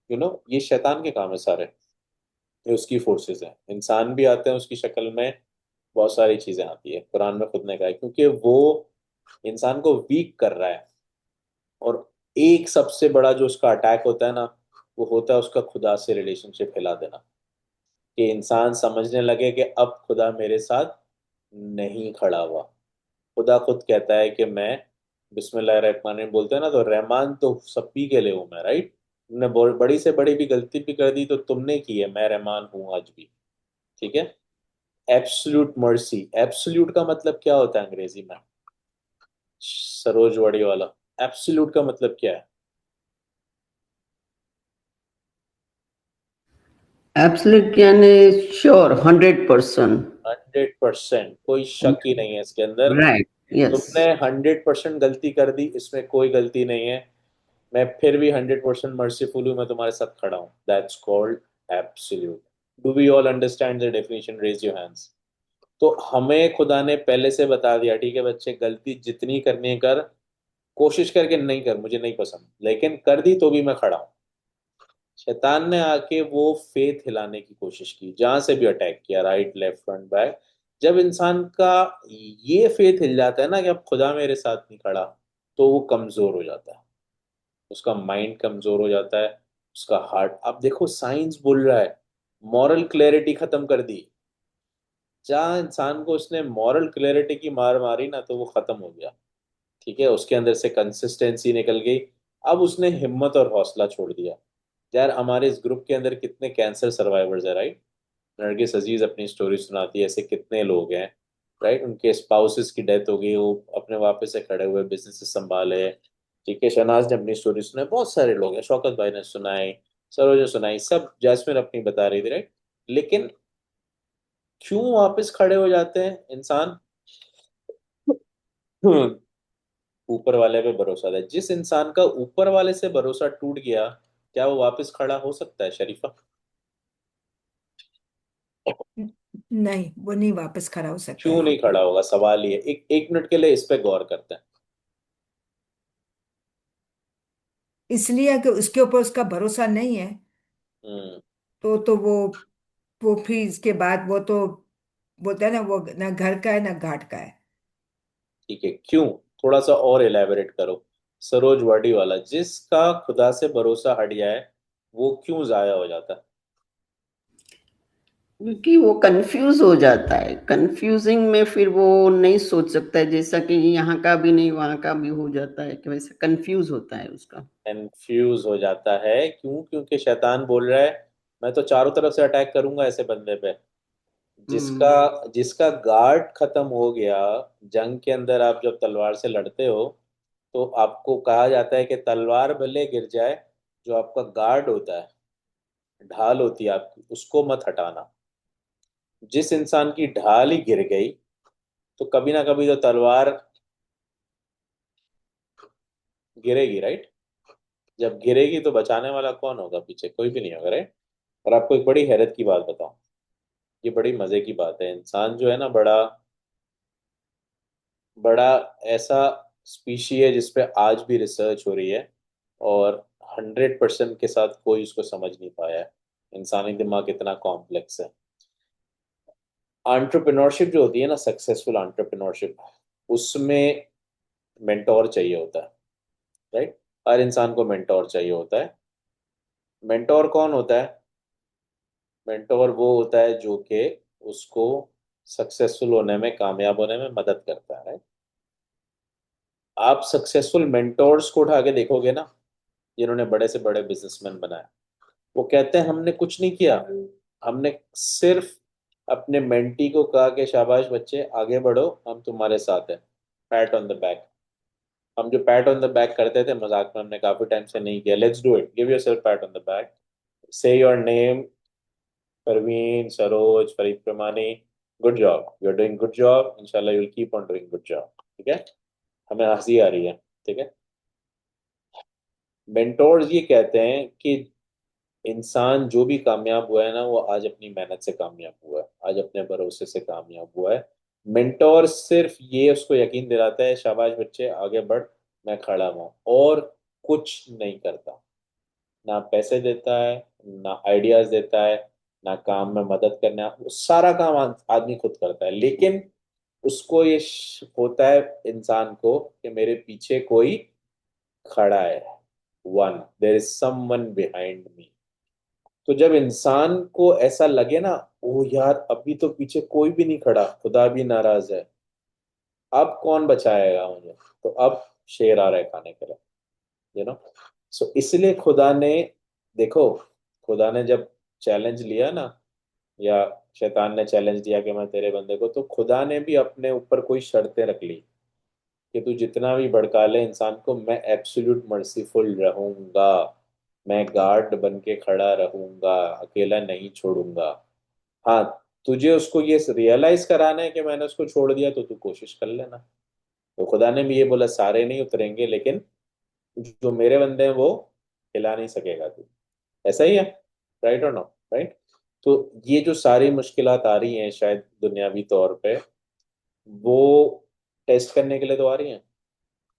ये शैतान के काम है सारे, ये उसकी फोर्सेस हैं। इंसान भी आते हैं उसकी शक्ल में, बहुत सारी चीजें आती है, कुरान में खुद ने कहा है, क्योंकि वो इंसान को वीक कर रहा है। और एक सबसे बड़ा जो उसका अटैक होता है ना, वो होता है उसका खुदा से रिलेशनशिप हिला देना, कि इंसान समझने लगे कि अब खुदा मेरे साथ नहीं खड़ा हुआ। खुदा खुद कहता है कि मैं बिस्मिल्लाह रहमान रहीम बोलते हैं ना, तो रहमान तो सभी के लिए हूं मैं, राइट। तुमने बड़ी से बड़ी भी गलती भी कर दी तो तुमने की है, मैं रहमान हूं आज भी। ठीक है। एब्सोल्यूट मर्सी, एब्सोल्यूट का मतलब क्या होता है अंग्रेजी में, सरोज वड़ी वाला? एब्सोल्यूट का मतलब क्या है? एब्सोल्यूट यानी श्योर, 100%। 100%, कोई शक ही नहीं है इसके अंदर। Right, yes. तुमने 100% गलती कर दी, इसमें कोई गलती नहीं है, मैं फिर भी 100% मर्सीफुल हूँ, मैं तुम्हारे साथ खड़ा हूँ। That's called absolute. Do we all understand the definition? Raise your hands. तो हमें खुदा ने पहले से बता दिया, ठीक है बच्चे, गलती जितनी करनी है कर, कोशिश करके नहीं कर, मुझे नहीं पसंद, लेकिन कर दी तो भी मैं खड़ा हूँ। शैतान ने आके वो फेथ हिलाने की कोशिश की, जहां से भी अटैक किया, राइट लेफ्ट फ्रंट बैक। जब इंसान का ये फेथ हिल जाता है ना कि अब खुदा मेरे साथ नहीं खड़ा, तो वो कमजोर हो जाता है, उसका माइंड कमजोर हो जाता है, उसका हार्ट। अब देखो साइंस बोल रहा है मॉरल क्लैरिटी खत्म कर दी। जहाँ इंसान को उसने मॉरल क्लैरिटी की मार मारी ना, तो वो खत्म हो गया। ठीक है, उसके अंदर से कंसिस्टेंसी निकल गई। अब उसने हिम्मत और हौसला छोड़ दिया। यार हमारे इस ग्रुप के अंदर कितने कैंसर सर्वाइवर्स है, राइट। नरगिस अजीज अपनी स्टोरी सुनाती है, ऐसे कितने लोग हैं, राइट, उनके स्पाउसेस की डेथ हो गई, वो अपने वापस से खड़े हुए, बिजनेस संभाले। ठीक है, शहनाज ने अपनी स्टोरी सुनाई, बहुत सारे लोग हैं, शौकत भाई ने सुनाई, सरोज ने सुनाई, सब, जैस्मिन अपनी बता रही थी, राइट। लेकिन क्यों वापस खड़े हो जाते हैं इंसान? हम्म, ऊपर वाले पे भरोसा था। जिस इंसान का ऊपर वाले से भरोसा टूट गया, क्या वो वापस खड़ा हो सकता है, शरीफा? नहीं, वो नहीं वापस खड़ा हो सकता क्यों है। नहीं खड़ा होगा, सवाल ये। एक एक मिनट के लिए इस पे गौर करते हैं। इसलिए कि उसके ऊपर उसका भरोसा नहीं है। हम्म। तो वो फिर इसके बाद वो तो बोलता है ना, वो ना घर का है ना घाट का है। ठीक है, क्यों? थोड़ा सा और एलैबोरेट करो। सरोज वाडी वाला, जिसका खुदा से भरोसा हट जाए, वो क्यों जाया हो जाता है? क्योंकि वो कंफ्यूज हो जाता है, कंफ्यूजिंग में फिर वो नहीं सोच सकता है, जैसा कि यहाँ का भी नहीं वहाँ का भी हो जाता है, कि वैसे कंफ्यूज होता है उसका। कंफ्यूज हो जाता है, क्यों? क्योंकि शैतान बोल रहा है मैं तो चारों तरफ से अटैक करूंगा ऐसे बंदे पे। जिसका हम्म। जिसका गार्ड खत्म हो गया। जंग के अंदर आप जब तलवार से लड़ते हो, तो आपको कहा जाता है कि तलवार भले गिर जाए, जो आपका गार्ड होता है, ढाल होती है आपकी, उसको मत हटाना। जिस इंसान की ढाल ही गिर गई, तो कभी ना कभी तो तलवार गिरेगी, राइट। जब गिरेगी तो बचाने वाला कौन होगा? पीछे कोई भी नहीं होगा, राइट। और आपको एक बड़ी हैरत की बात बताऊं, ये बड़ी मजे की बात है। इंसान जो है ना, बड़ा बड़ा ऐसा स्पीशी है जिसपे आज भी रिसर्च हो रही है, और 100% के साथ कोई उसको समझ नहीं पाया है। इंसानी दिमाग इतना कॉम्प्लेक्स है। एंटरप्रेन्योरशिप जो होती है ना, सक्सेसफुल एंटरप्रेन्योरशिप, उसमें मेंटोर चाहिए होता है, राइट। हर इंसान को मेंटोर चाहिए होता है। मेंटोर कौन होता है? मेंटोर वो होता है जो कि उसको सक्सेसफुल होने में, कामयाब होने में मदद करता है। आप सक्सेसफुल मेंटोर्स को उठा के देखोगे ना, जिन्होंने बड़े से बड़े बिजनेसमैन बनाए, वो कहते हैं हमने कुछ नहीं किया, हमने सिर्फ अपने मेंटी को कहा कि शाबाश बच्चे आगे बढ़ो, हम तुम्हारे साथ हैं, पैट ऑन द बैक। हम जो पैट ऑन द बैक करते थे मजाक में, हमने काफी टाइम से नहीं किया। Let's do it, give yourself pat on the back, say your name, Parveen, Saroj, Farid Pramani, good job, you are doing good job, इंशाल्लाह you will keep on doing good job. ठीक है, हमें हंसी आ रही है। ठीक है। मेंटोर्स ये कहते हैं कि इंसान जो भी कामयाब हुआ है ना, वो आज अपनी मेहनत से कामयाब हुआ है, आज अपने भरोसे से कामयाब हुआ है। मेंटोर सिर्फ ये उसको यकीन दिलाता है, शाबाश बच्चे आगे बढ़, मैं खड़ा हूँ, और कुछ नहीं करता। ना पैसे देता है, ना आइडियाज देता है, ना काम में मदद करना, वो सारा काम आदमी खुद करता है। लेकिन उसको ये होता है इंसान को कि मेरे पीछे कोई खड़ा है, one, there is someone behind me. तो जब इंसान को ऐसा लगे ना, ओ यार अभी तो पीछे कोई भी नहीं खड़ा, खुदा भी नाराज है, अब कौन बचाएगा मुझे, तो अब शेर आ रहा है खाने के लिए, सो इसलिए खुदा ने, देखो, खुदा ने जब चैलेंज लिया ना, या शैतान ने चैलेंज दिया कि मैं तेरे बंदे को, तो खुदा ने भी अपने ऊपर कोई शर्तें रख ली कि तू जितना भी भड़का ले इंसान को, मैं एब्सोल्यूट मर्सीफुल रहूंगा, मैं गार्ड बन के खड़ा रहूंगा, अकेला नहीं छोड़ूंगा। हाँ, तुझे उसको ये रियलाइज कराना है कि मैंने उसको छोड़ दिया, तो तू कोशिश कर लेना। तो खुदा ने भी ये बोला, सारे नहीं उतरेंगे, लेकिन जो मेरे बंदे हैं वो हिला नहीं सकेगा तू। ऐसा ही है, राइट और नो, राइट? तो ये जो सारी मुश्किलात आ रही हैं शायद दुनियावी तौर पे, वो टेस्ट करने के लिए तो आ रही हैं,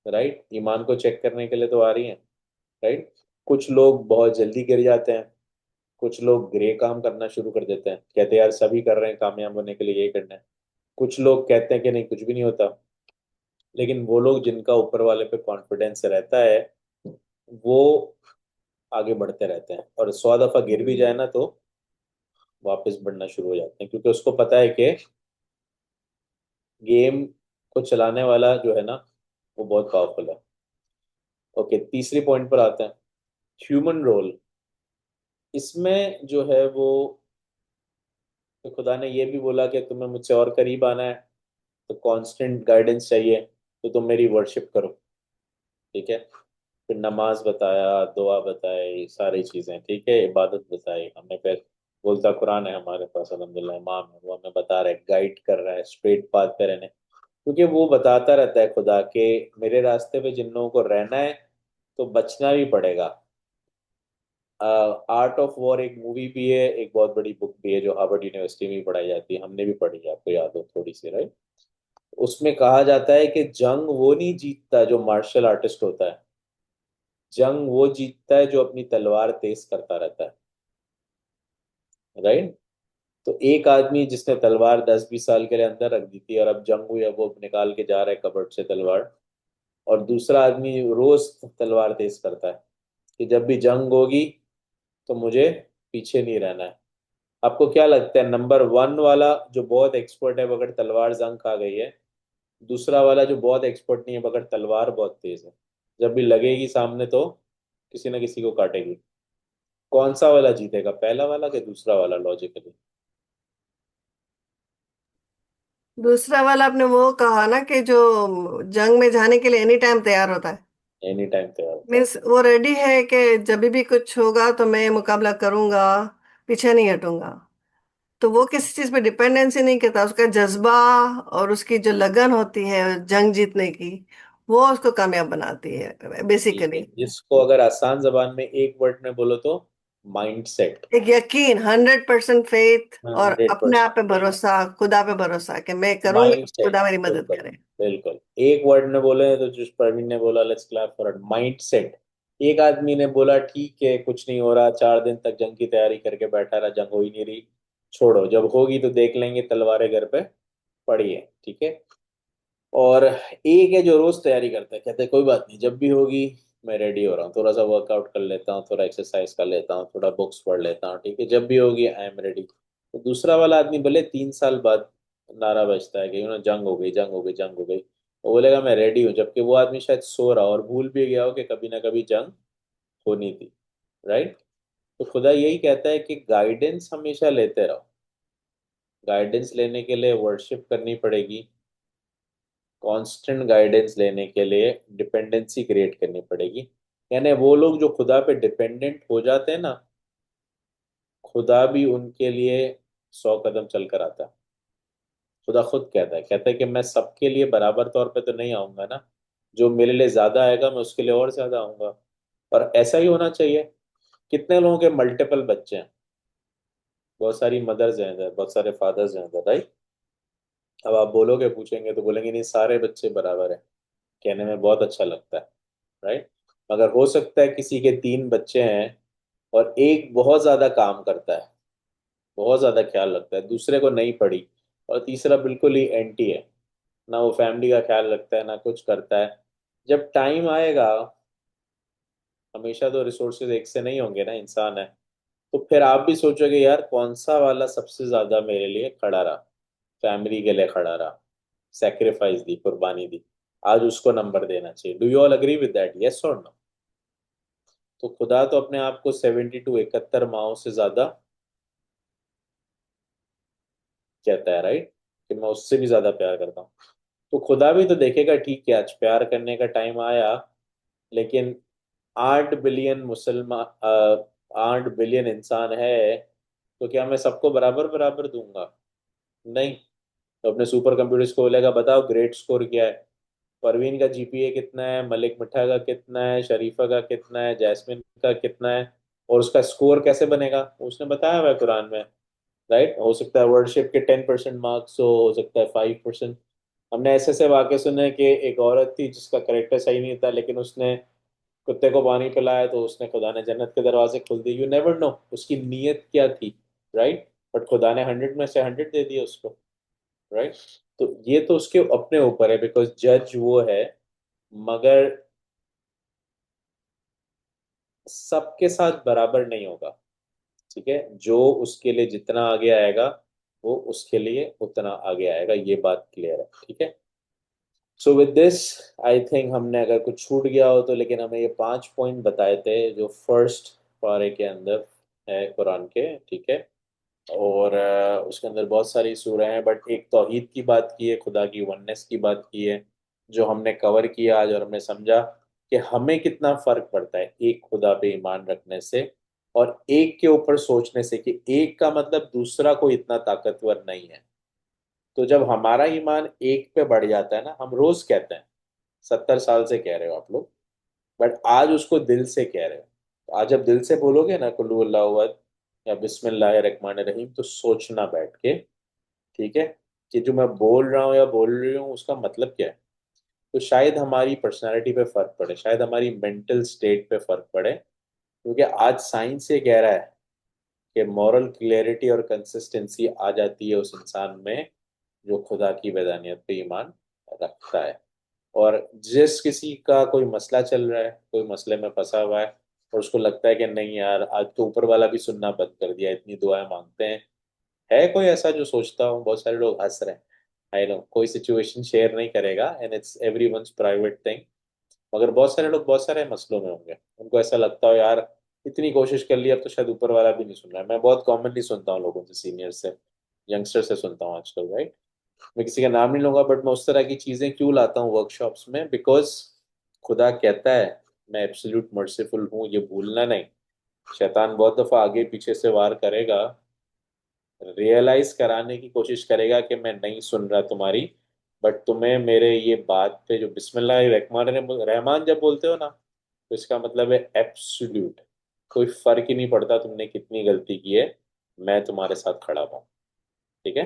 राइट? ईमान को चेक करने के लिए तो आ रही हैं, राइट? कुछ लोग बहुत जल्दी गिर जाते हैं, कुछ लोग ग्रे काम करना शुरू कर देते हैं, कहते हैं यार सभी कर रहे हैं, कामयाब होने के लिए यही करना है। कुछ लोग कहते हैं कि नहीं कुछ भी नहीं होता। लेकिन वो लोग जिनका ऊपर वाले पे कॉन्फिडेंस रहता है, वो आगे बढ़ते रहते हैं, और 100 दफा गिर भी जाए ना तो वापस बढ़ना शुरू हो जाते हैं, क्योंकि उसको पता है कि गेम को चलाने वाला जो है ना, वो बहुत पावरफुल है। ओके, तीसरी पॉइंट पर आते हैं, ह्यूमन रोल। इसमें जो है वो, तो खुदा ने ये भी बोला कि तुम्हें मुझसे और करीब आना है, तो कांस्टेंट गाइडेंस चाहिए, तो तुम मेरी वर्शिप करो, ठीक है? फिर नमाज बताया, दुआ बताई, सारी चीज़ें, ठीक है, इबादत बताई हमें। फिर बोलता कुरान है हमारे पास, अल्हम्दुलिल्लाह इमाम है, वो हमें बता रहा है, गाइड कर रहा है स्ट्रेट पाथ पे रहने, क्योंकि वो बताता रहता है खुदा के मेरे रास्ते पे जिन लोगों को रहना है तो बचना भी पड़ेगा। आर्ट ऑफ वॉर एक मूवी भी है, एक बहुत बड़ी बुक भी है जो हार्वर्ड यूनिवर्सिटी में भी पढ़ाई जाती है, हमने भी पढ़ी है, आपको याद हो थोड़ी सी, राइट? उसमें कहा जाता है कि जंग वो नहीं जीतता जो मार्शल आर्टिस्ट होता है, जंग वो जीतता है जो अपनी तलवार तेज करता रहता है, राइट? तो एक आदमी जिसने तलवार 10-20 साल के लिए अंदर रख दी थी, और अब जंग हुई, अब वो निकाल के जा रहा है कबर्ड से तलवार, और दूसरा आदमी रोज तलवार तेज करता है कि जब भी जंग होगी तो मुझे पीछे नहीं रहना है। आपको क्या लगता है, नंबर 1 वाला जो बहुत एक्सपर्ट है मगर तलवार जंग खा गई है, दूसरा वाला जो बहुत एक्सपर्ट नहीं है मगर तलवार बहुत तेज है, जब भी लगेगी सामने तो किसी ना किसी को काटेगी, कौन सा वाला जीतेगा, पहला वाला कि दूसरा वाला, लॉजिकली? दूसरा वाला आपने वो कहा ना कि जो जंग में जाने के लिए एनी टाइम तैयार होता है, एनी टाइम तैयार होता है। मीन्स वो रेडी है कि जब भी कुछ होगा तो मैं मुकाबला करूंगा, पीछे नहीं हटूंगा। तो वो किसी चीज पे डिपेंडेंसी नहीं करता, उसका जज्बा और उसकी जो लगन होती है जंग जीतने की, वो उसको कामयाब बनाती है ठीक है, बेसिकली। जिसको अगर आसान जबान में एक वर्ड में बोलो तो माइंड सेट। एक यकीन, 100% फेथ, और हंड्रेड अपने आप पे परसेंट भरोसा, खुदा पे भरोसा कि मैं करूंगा, माइंड सेट, खुदा मेरी मदद बिल्कुल, करे। बिल्कुल। एक वर्ड में बोले तो जिस प्रवीण ने बोला, let's clap for it, mind set. एक आदमी ने बोला ठीक है कुछ नहीं हो रहा, 4 दिन तक जंग की तैयारी करके बैठा रहा, जंग हो ही नहीं रही, छोड़ो जब होगी तो देख लेंगे, तलवारें घर पे पड़ी है, ठीक है। और एक है जो रोज तैयारी करता है, कहते हैं कोई बात नहीं, जब भी होगी मैं रेडी हो रहा हूँ, थोड़ा सा वर्कआउट कर लेता हूँ, थोड़ा एक्सरसाइज कर लेता हूँ, थोड़ा बुक्स पढ़ लेता हूँ, ठीक है, जब भी होगी आई एम रेडी। तो दूसरा वाला आदमी भले 3 साल बाद नारा बजता है कि जंग हो गई, जंग हो गई, जंग हो गई, वो बोलेगा मैं रेडी हूँ, जबकि वो आदमी शायद सो रहा और भूल भी गया हो कि कभी ना कभी जंग होनी थी, राइट? तो खुदा यही कहता है कि गाइडेंस हमेशा लेते रहो। गाइडेंस लेने के लिए वर्शिप करनी पड़ेगी, कांस्टेंट गाइडेंस लेने के लिए डिपेंडेंसी क्रिएट करनी पड़ेगी। यानी वो लोग जो खुदा पे डिपेंडेंट हो जाते हैं ना, खुदा भी उनके लिए 100 कदम चल कर आता है। खुदा खुद कहता है कि मैं सबके लिए बराबर तौर पे तो नहीं आऊंगा ना, जो मेरे लिए ज्यादा आएगा मैं उसके लिए और ज्यादा आऊंगा, और ऐसा ही होना चाहिए। कितने लोगों के मल्टीपल बच्चे हैं? बहुत सारी मदर्स हैं इधर, बहुत सारे फादर्स हैं इधर, राइट? अब आप बोलोगे, पूछेंगे तो बोलेंगे नहीं सारे बच्चे बराबर है। कहने में बहुत अच्छा लगता है, राइट? मगर हो सकता है किसी के 3 बच्चे हैं और एक बहुत ज्यादा काम करता है, बहुत ज्यादा ख्याल रखता है, दूसरे को नहीं पड़ी, और तीसरा बिल्कुल ही एंटी है, ना वो फैमिली का ख्याल रखता है ना कुछ करता है। जब टाइम आएगा, हमेशा तो रिसोर्सेज एक से नहीं होंगे ना, इंसान है, तो फिर आप भी सोचोगे यार कौन सा वाला सबसे ज्यादा मेरे लिए खड़ा रहा, फैमिली के लिए खड़ा रहा, सेक्रीफाइस दी, कुर्बानी दी, आज उसको नंबर देना चाहिए। Do you all agree with that, yes और नो? तो खुदा तो अपने आप को 72 माओं से ज्यादा कहता है, राइट? कि मैं उससे भी ज्यादा प्यार करता हूँ। तो खुदा भी तो देखेगा, ठीक है आज प्यार करने का टाइम आया, लेकिन 8 बिलियन मुसलमान, 8 बिलियन इंसान है, तो क्या मैं सबको बराबर बराबर दूंगा? नहीं। तो अपने सुपर कंप्यूटर्स को बोलेगा बताओ ग्रेड स्कोर क्या है, परवीन का जीपीए कितना है, मलिक मिठा का कितना है, शरीफा का कितना है, जैस्मिन का कितना है, और उसका स्कोर कैसे बनेगा उसने बताया हुआ है कुरान में, राइट? हो सकता है वर्डशिप के 10% मार्क्स हो सकता है 5%। हमने ऐसे ऐसे वाक्य सुने कि एक औरत थी जिसका करेक्टर सही नहीं था, लेकिन उसने कुत्ते को पानी पिलाया तो उसने, खुदा ने जन्नत के दरवाजे खोल दिए। यू नेवर नो उसकी नीयत क्या थी, राइट? बट खुदा ने 100 में से 100 दे दिया उसको, राइट? तो ये तो उसके अपने ऊपर है, बिकॉज जज वो है। मगर सबके साथ बराबर नहीं होगा, ठीक है? जो उसके लिए जितना आगे आएगा, वो उसके लिए उतना आगे आएगा, ये बात क्लियर है, ठीक है? So with this, I think हमने अगर कुछ छूट गया हो तो, लेकिन हमें ये 5 पॉइंट बताए थे जो फर्स्ट पारे के अंदर है कुरान के, ठीक है? और उसके अंदर बहुत सारी सूरह हैं, बट एक तौहीद की बात की है, खुदा की वननेस की बात की है, जो हमने कवर किया आज, और हमने समझा कि हमें कितना फर्क पड़ता है एक खुदा पे ईमान रखने से और एक के ऊपर सोचने से, कि एक का मतलब दूसरा कोई इतना ताकतवर नहीं है। तो जब हमारा ईमान एक पे बढ़ जाता है ना, हम रोज कहते हैं, 70 साल से कह रहे हो आप लोग, बट आज उसको दिल से कह रहे हो। तो आज जब दिल से बोलोगे ना कुल्लू अल्लाहु अहद या बिस्मिल्लाह रहमान रहीम, तो सोचना बैठ के, ठीक है, कि जो मैं बोल रहा हूँ या बोल रही हूँ उसका मतलब क्या है। तो शायद हमारी पर्सनालिटी पे फर्क पड़े, शायद हमारी मेंटल स्टेट पे फर्क पड़े, क्योंकि आज साइंस ये कह रहा है कि मॉरल क्लियरिटी और कंसिस्टेंसी आ जाती है उस इंसान में जो खुदा की वैदानियत पे ईमान रखता है। और जिस किसी का कोई मसला चल रहा है, कोई मसले में फंसा हुआ है, और उसको लगता है कि नहीं यार आज तो ऊपर वाला भी सुनना बंद कर दिया, इतनी दुआएं मांगते हैं, है कोई ऐसा जो सोचता हूँ? बहुत सारे लोग हंस रहे हैं, आई नो, कोई सिचुएशन शेयर नहीं करेगा and it's everyone's private thing. मगर बहुत सारे लोग बहुत सारे मसलों में होंगे, उनको ऐसा लगता हो यार इतनी कोशिश कर ली, अब तो शायद ऊपर वाला भी नहीं सुन रहा है। मैं बहुत कॉमनली सुनता हूँ लोगों से, सीनियर से, यंगस्टर से सुनता हूँ आजकल, राइट? मैं किसी का नाम नहीं लूंगा, बट मैं उस तरह की चीजें क्यों लाता हूँ वर्कशॉप्स में, बिकॉज खुदा कहता है मैं एब्सोल्यूट मर्सीफुल हूँ, ये भूलना नहीं। शैतान बहुत दफा आगे पीछे से वार करेगा, रियलाइज कराने की कोशिश करेगा कि मैं नहीं सुन रहा तुम्हारी, बट तुम्हें मेरे ये बात पे जो बिस्मिल्लाह रहमान रहमान जब बोलते हो ना, तो इसका मतलब है एब्सोल्यूट, कोई फर्क ही नहीं पड़ता तुमने कितनी गलती की है, मैं तुम्हारे साथ खड़ा हूँ, ठीक है?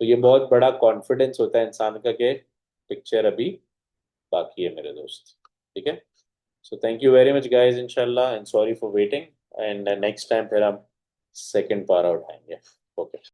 तो ये बहुत बड़ा कॉन्फिडेंस होता है इंसान का, कि पिक्चर अभी बाकी है मेरे दोस्त, ठीक है? So thank you very much guys, इंशाल्लाह, and sorry for waiting, and next time फिर हम सेकंड पारा उठाएंगे। ओके।